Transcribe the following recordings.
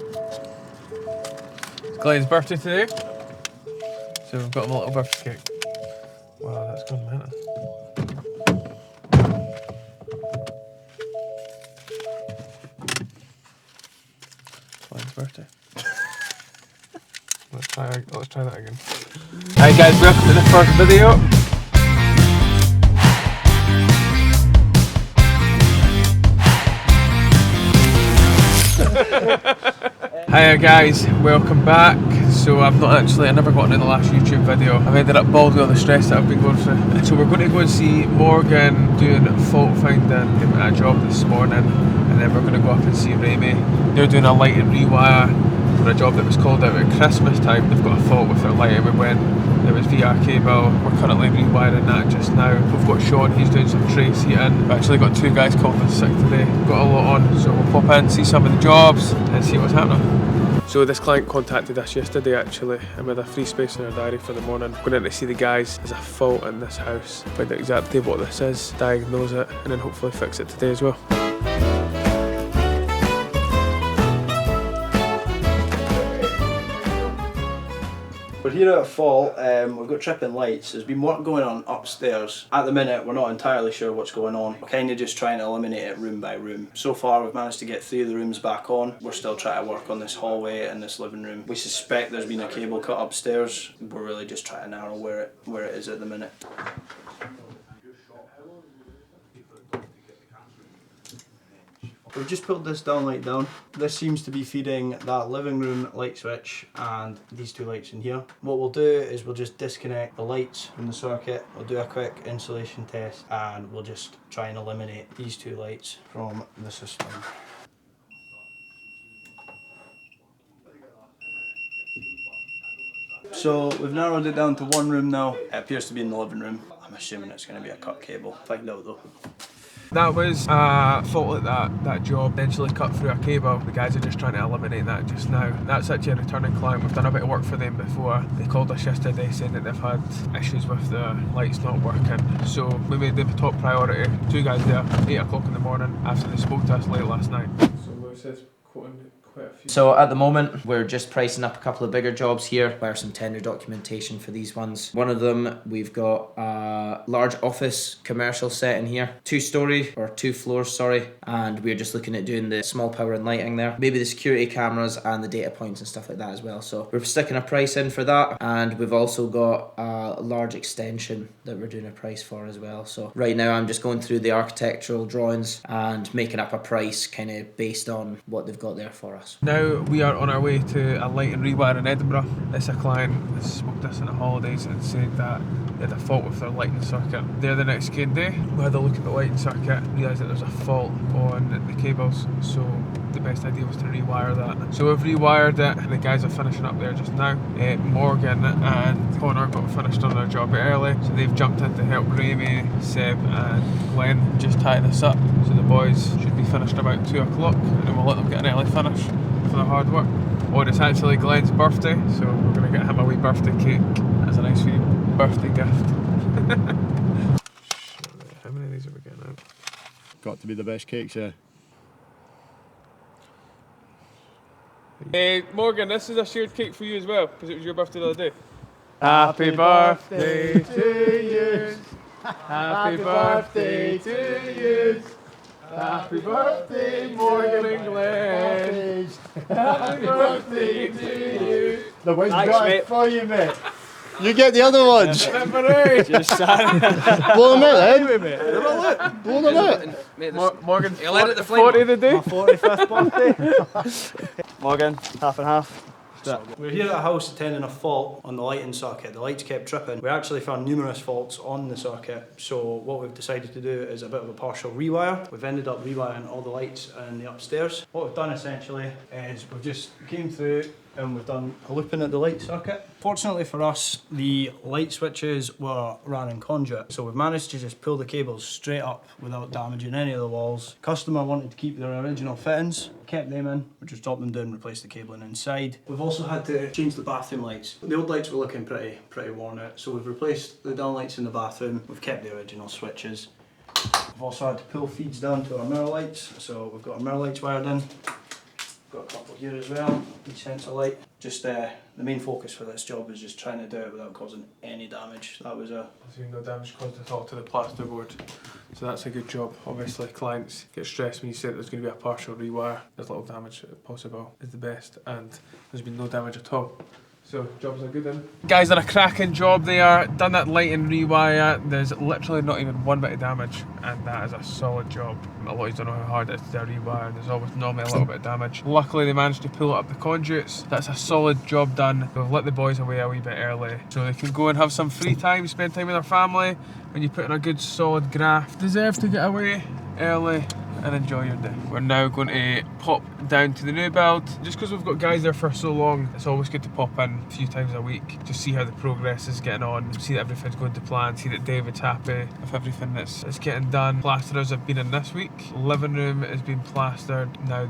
It's Glenn's birthday today, so we've got him a little birthday cake. Wow, that's gone mental. Glenn's birthday. Let's try that again. Hi guys, welcome to the first video. Hiya guys, welcome back. So I never got into the last YouTube video. I've ended up bald with all the stress that I've been going through. So we're going to go and see Morgan doing fault finding at a job this morning, and then we're going to go up and see Remy. They're doing a light and rewire for a job that was called out at Christmas time. They've got a fault with their lighting. We went, there was VR cable. We're currently rewiring that just now. We've got Sean, he's doing some trace heating. We've actually got 2 guys called in sick today. Got a lot on, so we'll pop in, see some of the jobs and see what's happening. So this client contacted us yesterday actually, and with a free space in our diary for the morning. We're going in to see the guys. There's a fault in this house. Find out exactly what this is, diagnose it, and then hopefully fix it today as well. We're here at a fault, we've got tripping lights. There's been work going on upstairs. At the minute we're not entirely sure what's going on. We're kind of just trying to eliminate it room by room. So far we've managed to get 3 of the rooms back on. We're still trying to work on this hallway and this living room. We suspect there's been a cable cut upstairs. We're really just trying to narrow where it is at the minute. We've just pulled this downlight down. This seems to be feeding that living room light switch and these 2 lights in here. What we'll do is we'll just disconnect the lights from the circuit. We'll do a quick insulation test and we'll just try and eliminate these 2 lights from the system. So we've narrowed it down to 1 room now. It appears to be in the living room. I'm assuming it's going to be a cut cable. Find out though. That was a fault at that job, eventually cut through a cable. The guys are just trying to eliminate that just now. That's actually a returning client. We've done a bit of work for them before. They called us yesterday saying that they've had issues with the lights not working. So we made them a top priority. 2 guys there, 8 o'clock in the morning, after they spoke to us late last night. So Lewis is quoting quite a few. So at the moment we're just pricing up a couple of bigger jobs here. Where some tender documentation for these ones. One of them, we've got a large office commercial set in here, 2-story or 2 floors, sorry, and we're just looking at doing the small power and lighting there, maybe the security cameras and the data points and stuff like that as well. So we're sticking a price in for that, and we've also got a large extension that we're doing a price for as well. So right now I'm just going through the architectural drawings and making up a price kind of based on what they've got there for us. Now we are on our way to a light and rewire in Edinburgh. It's a client that spoke to us on the holidays and said that they had a fault with their lighting circuit. There the next game day, we had a look at the lighting circuit, realised that there was a fault on the cables, so the best idea was to rewire that. So we've rewired it, and the guys are finishing up there just now. Morgan and Connor got finished on their job early, so they've jumped in to help Remy, Seb and Glenn just tie this up. So the boys should be finished about 2 o'clock, and then we'll let them get an early finish for their hard work. Oh, and it's actually Glenn's birthday, so we're going to get him a wee birthday cake as a nice wee birthday gift. How many of these are we getting out? Got to be the best cakes, yeah. Hey Morgan, this is a shared cake for you as well, because it was your birthday the other day. Happy birthday to you. Happy birthday to you. Happy birthday, Morgan and Glenn. Happy birthday to you. The one's got it for you, mate. You get the other ones. Just Blow them out, then. Blow them out. Morgan, You light at the flame. 40 of the day. My 45th birthday. Morgan, half and half. We're here at a house attending a fault on the lighting circuit. The lights kept tripping. We actually found numerous faults on the circuit, so what we've decided to do is a bit of a partial rewire. We've ended up rewiring all the lights in the upstairs. What we've done essentially is we've just came through and we've done a looping at the light circuit. Fortunately for us, the light switches were ran in conduit, so we've managed to just pull the cables straight up without damaging any of the walls. Customer wanted to keep their original fittings, kept them in, we just dropped them down, replaced the cabling inside. We've also had to change the bathroom lights. The old lights were looking pretty worn out, so we've replaced the down lights in the bathroom, we've kept the original switches. We've also had to pull feeds down to our mirror lights, so we've got our mirror lights wired in. Got a couple of here as well, the sensor light. Just the main focus for this job is just trying to do it without causing any damage. That was a... There's been no damage caused at all to the plasterboard, so that's a good job. Obviously clients get stressed when you say that there's going to be a partial rewire. There's little damage possible is the best, and there's been no damage at all. So, jobs are good then. Guys done a cracking job there, done that light and rewire. There's literally not even one bit of damage, and that is a solid job. A lot of you don't know how hard it is to do a rewire, there's always normally a little bit of damage. Luckily they managed to pull up the conduits. That's a solid job done. We've let the boys away a wee bit early, so they can go and have some free time, spend time with their family. When you put in a good solid graft, deserve to get away early and enjoy your day. We're now going to pop down to the new build. Just because we've got guys there for so long, it's always good to pop in a few times a week to see how the progress is getting on, see that everything's going to plan, see that David's happy with everything that's getting done. Plasterers have been in this week. Living room has been plastered. Now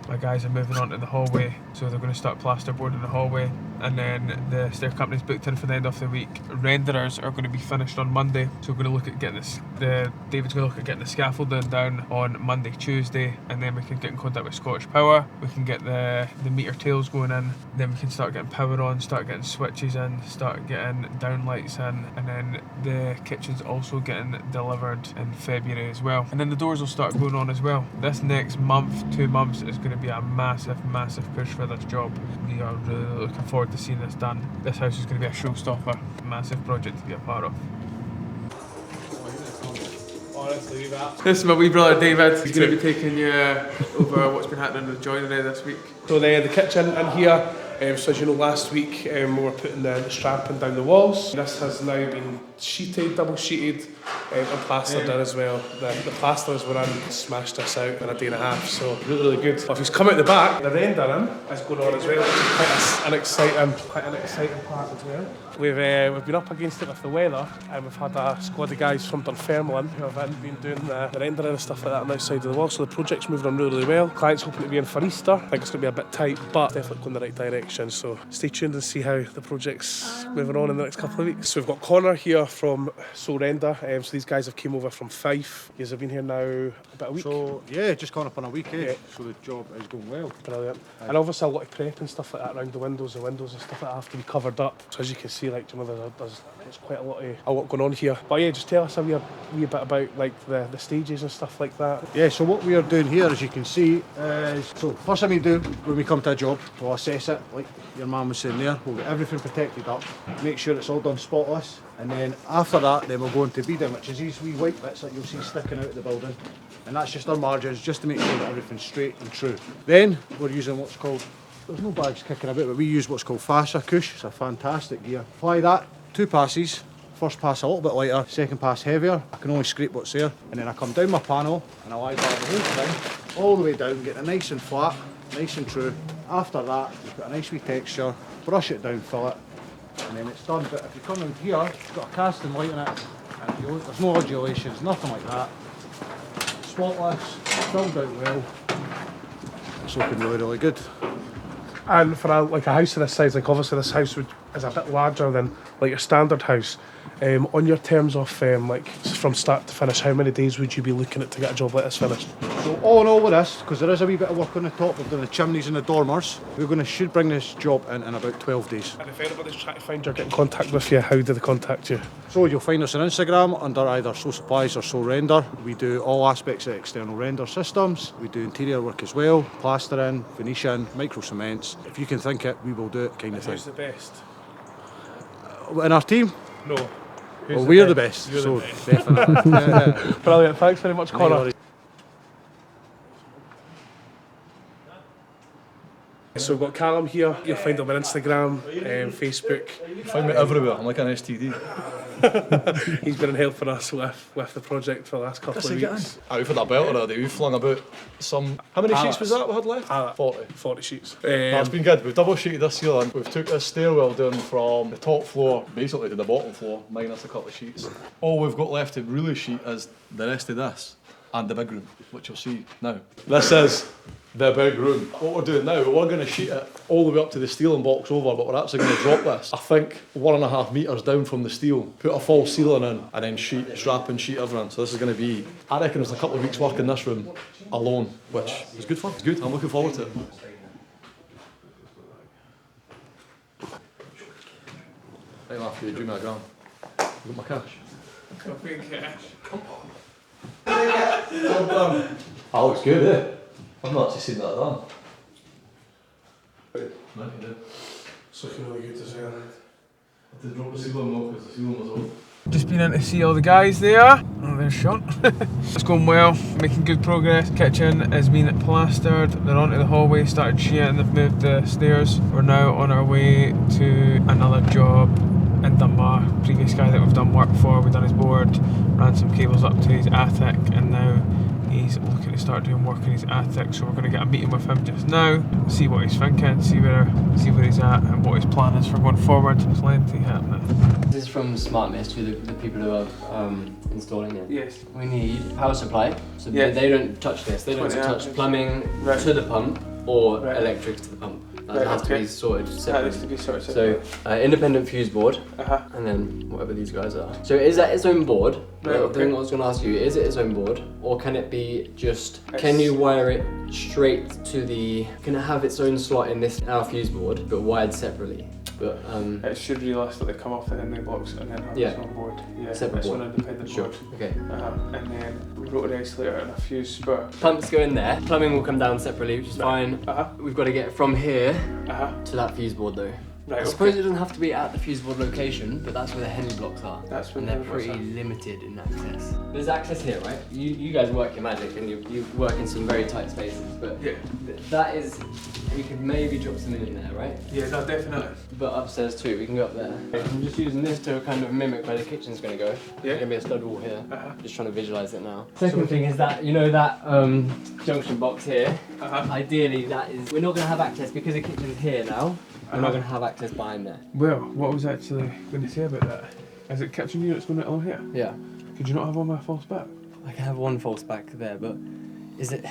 my guys are moving on to the hallway, so they're going to start plasterboard in the hallway, and then the stair company's booked in for the end of the week. Renderers are going to be finished on Monday, so we're going to look at getting this. David's going to look at getting the scaffolding down on Monday, Tuesday, and then we can get in contact with Scottish Power. We can get the meter tails going in, then we can start getting power on, start getting switches in, start getting downlights in, and then the kitchen's also getting delivered in February as well. And then the doors will start going on as well. This next month, 2 months, is going to be a massive, massive push for this job. We are really looking forward to seeing this done. This house is going to be a showstopper, massive project to be a part of. This is my wee brother David. He's going to be taking you over what's been happening with joinery this week. So the kitchen in here, so as you know last week we were putting the strapping down the walls. This has now been sheeted, double sheeted and plastered in as well. The plasterers were in, smashed this out in a day and a half, so really, really good. If he's come out the back, the rendering is going on as well, which is quite an exciting part as well. We've been up against it with the weather, and we've had a squad of guys from Dunfermline who have been doing the rendering and stuff like that on the outside of the wall, so the project's moving on really, really well. Client's hoping to be in for Easter. I think it's going to be a bit tight, but definitely going in the right direction, so stay tuned and see how the project's moving on in the next couple of weeks. So we've got Connor here from So Render, so these guys have came over from Fife. You guys have been here now about a week? So, yeah, just gone up on a week, eh? Yeah. So the job is going well. Brilliant. And obviously a lot of prep and stuff like that around the windows and stuff like that have to be covered up. So as you can see, like, you know, there's quite a lot going on here. But yeah, just tell us a wee bit about like the stages and stuff like that. Yeah, so what we are doing here, as you can see, is so first thing we do when we come to a job, we'll assess it, like your man was saying there. We'll get everything protected up, make sure it's all done spotless, and then after that, then we'll go into beading, which is these wee white bits that you'll see sticking out of the building, and that's just our margins, just to make sure that everything's straight and true. Then we're using what's called, there's no bags kicking about, but we use what's called fascia cush. It's a fantastic gear. Apply that, 2 passes. First pass a little bit lighter, second pass heavier. I can only scrape what's there, and then I come down my panel and I lie bar the whole thing all the way down, get it nice and flat, nice and true. After that, you put a nice wee texture, brush it down, fill it, and then it's done. But if you come in here, it's got a casting light in it, and there's no undulations, nothing like that. Spotless, filled out well. It's looking really, really good. And for a house of this size, like obviously this house is a bit larger than like your standard house. On your terms of like from start to finish, how many days would you be looking at to get a job like this finished? So all in all with this, because there is a wee bit of work on the top, we've done the chimneys and the dormers, should bring this job in about 12 days. And if anybody's trying to find you or get in contact with you, how do they contact you? So you'll find us on Instagram under either So Supplies or So Render. We do all aspects of external render systems. We do interior work as well, plastering, Venetian, micro cements. If you can think it, we will do it kind of thing. Who's the best? In our team? No. Well, we're the best, You're so the best. definitely. Yeah. Brilliant, thanks very much, Connor. So we've got Callum here. You'll find him on Instagram, Facebook. Find me everywhere. I'm like an STD. He's been helping us with the project for the last couple of weeks. We've had a belt already. We've flung about some... How many sheets was that we had left? 40 sheets. That's been good. We've double sheeted this ceiling. We've took this stairwell down from the top floor basically to the bottom floor, minus a couple of sheets. All we've got left to really sheet is the rest of this and the big room, which you'll see now. This is the big room. What we're doing now, we're going to sheet it all the way up to the ceiling box over, but we're actually going to drop this, I think, 1.5 metres down from the steel, put a false ceiling in, and then strap and sheet everything. So this is going to be, I reckon it's a couple of weeks work in this room alone, which is good fun. It's good, I'm looking forward to it. Right after you do my gram. You got my cash? Coffee and cash. Come on. Well done. That looks good, eh? I've not actually seen that done. No, you did. It's looking really good as well. I did drop the ceiling though, because the ceiling was off. Just been in to see all the guys there. Oh, there's Sean. It's going well, making good progress. Kitchen has been plastered. They're onto the hallway, started sheeting, they've moved the stairs. We're now on our way to another job in Dunbar. Previous guy that we've done work for, we've done his board, ran some cables up to his attic, and now he's looking to start doing work in his attic. So we're going to get a meeting with him just now, see what he's thinking, see where he's at, and what his plan is for going forward. Plenty happening. This is from Smart Mist, the people who are installing it. Yes. We need power supply, so Yeah. they don't touch this. They don't 20 touch amps. plumbing Right. to the pump or Right. electrics to the pump. That Right, has to okay. be sorted That separately. needs to be sorted So separate. independent fuse board, Uh-huh. and then whatever these guys are. So is that its own board? Right, The okay. thing I was going to ask you, is it its own board, or can it be just? It's- Can you wire it straight to the? Can it have its own slot in this our fuse board, but wired separately? But It should realistically come off the Henry blocks and then have Yeah. its own board. Yeah, Separate it's board. an independent sure. board. Okay. And then rotary isolator and a fuse spur. Pumps go in there. Plumbing will come down separately, which is fine. Uh-huh. We've got to get from here Uh-huh. to that fuse board though. Right, I suppose okay. it doesn't have to be at the fuse board location, but that's where the Henry blocks are. That's where and the they're Henry blocks pretty are. limited in access. There's access here, right? You guys work your magic and you work in some very tight spaces, but Yeah. that is, we could maybe drop some in there, right? Yeah, no, definitely. But upstairs too, we can go up there. I'm just using this to kind of mimic where the kitchen's going to go. Yeah. There's going to be a stud wall here. Uh-huh. Just trying to visualise it now. Second thing is that, you know that junction box here? Uh-huh. Ideally that is, we're not going to have access because the kitchen's here now. We're not going to have access behind there. Well, what was I actually going to say about that? Is it kitchen units going along here? Yeah. Could you not have one with a false back? I can have one false back there, but is it...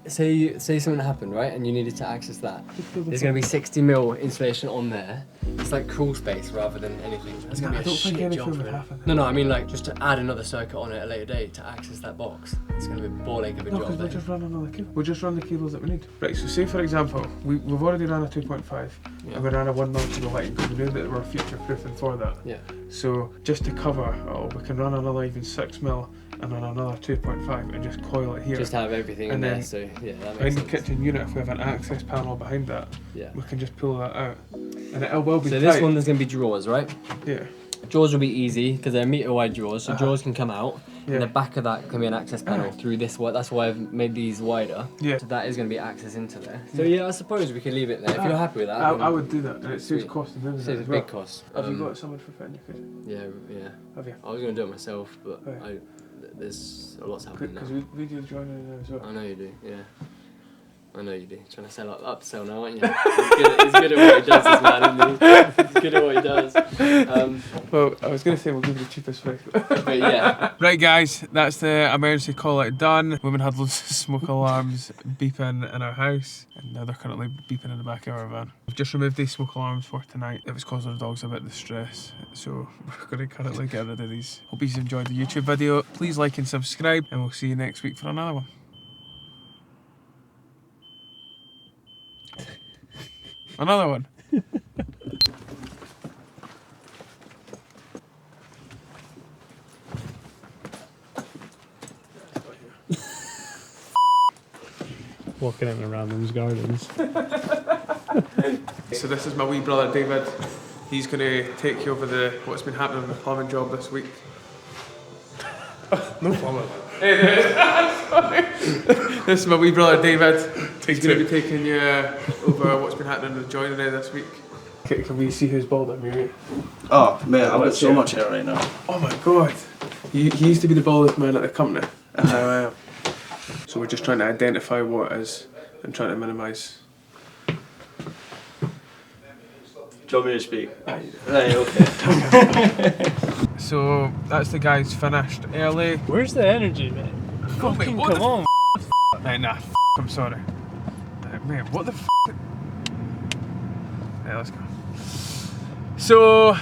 Say something happened, right, and you needed to access that. There's going to be 60mm insulation on there. It's like crawl space rather than anything. That's No, going I to be a don't think shit anything job would for it. happen. No, I mean like just to add another circuit on it at a later date to access that box. It's going to be a ball ache of a No, job. because we'll then. just run another cable. We'll just run the cables that we need. Right, so say for example, we've already ran a 2.5 Yeah. and we ran a 1 mil to the light because we knew that we're future proofing for that. Yeah. So just to cover it all, we can run another even 6 mil and run another 2.5 and just coil it here. Just have everything in And there, then so yeah, that in makes the sense. kitchen unit, if we have an access panel behind that, Yeah. we can just pull that out. And it will be So tight. this one there's going to be drawers, right? Yeah. Drawers will be easy because they're metre wide drawers, so Uh-huh. drawers can come out. Yeah. And the back of that can be an access panel through this one. That's why I've made these wider. Yeah. So that is going to be access into there. So yeah, I suppose we can leave it there if you're happy with that. I then would do that, and it saves Sweet. cost of moving saves it a as well. big cost. Have you got someone for fitting your kitchen? Yeah. Have you? I was going to do it myself, but Right. there's a lot's happening now. Because we do joining there as well. I know you do, yeah. I know you do. Trying to sell upsell now, aren't you? He's good at what he does, this man, isn't he? He's good at what he does. Well, I was going to say we'll give you the cheapest price. But yeah. Right guys, that's the emergency call out done. Women had loads of smoke alarms beeping in our house and now they're currently beeping in the back of our van. We've just removed these smoke alarms for tonight. It was causing our dogs a bit of distress, so we're going to currently get rid of these. Hope you enjoyed the YouTube video. Please like and subscribe and we'll see you next week for another one. Another one. Walking in around those gardens. So this is my wee brother David. He's going to take you over what's been happening in the plumbing job this week. No problem. This is my wee brother David. He's going to be taking you over what's been happening in the joinery this week. Can we see who's bald? I'm Oh, mate, I've got so much hair right now. Oh my god. He used to be the baldest man at the company, and now I am. So we're just trying to identify what it is and trying to minimise. Do you want me to speak? Right, okay. So that's the guys finished early. Where's the energy, man? Fucking come on. Right, nah, I'm sorry. Man, what the f? Right, let's go. So